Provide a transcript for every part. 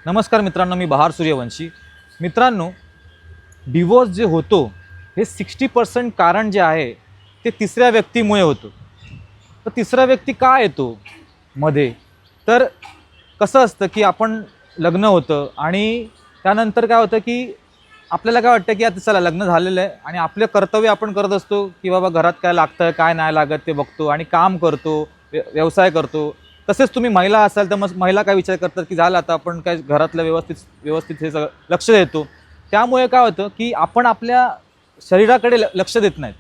नमस्कार मित्रांनो, मी बहार सूर्यवंशी। मित्रांनो, डिवोर्स जे होतो हे 60% कारण जे आहे ते तिसऱ्या व्यक्तीमुळे होतं। तर तिसरा व्यक्ती का येतो मध्ये? तर कसं असतं की आपण लग्न होतं आणि त्यानंतर काय होतं की आपल्याला काय वाटतं की आता चला लग्न झालेलं आहे आणि आपले कर्तव्य आपण करत असतो की बाबा घरात काय लागतं काय नाही लागत ते बघतो आणि काम करतो, व्यवसाय करतो। तसेच तुम्ही महिला असाल तर मग महिला काय विचार करतात की झालं आता आपण काय घरातलं व्यवस्थित व्यवस्थित हे सगळं लक्ष देतो। त्यामुळे काय होतं की आपण आपल्या शरीराकडे लक्ष देत नाहीत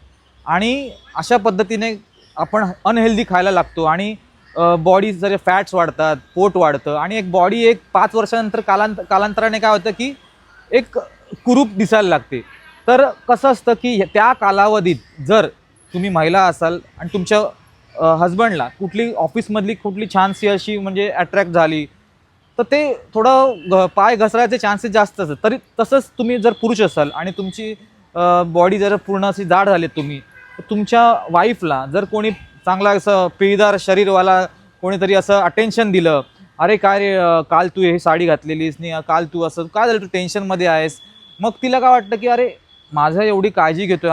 आणि अशा पद्धतीने आपण अनहेल्दी खायला लागतो आणि बॉडी जर फॅट्स वाढतात, पोट वाढतं आणि एक बॉडी एक 5 वर्षानंतर कालांतराने काय होतं की एक कुरूप दिसायला लागते। तर कसं असतं की त्या कालावधीत जर तुम्ही महिला असाल आणि तुमच्या हजबंडला कुठली ऑफिसमधली कुठली छानशी अशी म्हणजे अट्रॅक्ट झाली तर ते थोडं पाय घसरायचे चान्सेस जास्त असतात। तरी तसंच तुम्ही जर पुरुष असाल आणि तुमची बॉडी जर पूर्ण अशी जाड झाली तुम्ही, तर तुमच्या वाईफला जर कोणी चांगला असं पिळदार शरीरवाला कोणीतरी असं अटेन्शन दिलं, अरे काय रे काल तू हे साडी घातलेलीस नाही, काल तू असं काय झालं, तू टेन्शनमध्ये आहेस, मग तिला काय वाटतं की अरे माझं एवढी काळजी घेतोय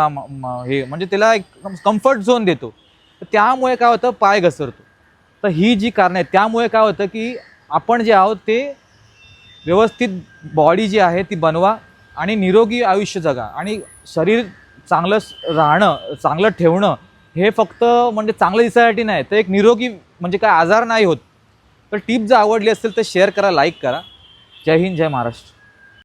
हे म्हणजे तिला एक कम्फर्ट झोन देतो। तर त्यामुळे काय होतं पाय घसरतो। तर ही जी कारणं आहेत त्यामुळे काय होतं की आपण जे आहोत ते व्यवस्थित बॉडी जी आहे ती बनवा आणि निरोगी आयुष्य जगा आणि शरीर चांगलं राहणं, चांगलं ठेवणं हे फक्त म्हणजे चांगलं दिसायसाठी नाही, तर एक निरोगी म्हणजे काय आजार नाही होत। तर टिप जर आवडली असेल तर शेअर करा, लाईक करा। जय हिंद, जय महाराष्ट्र।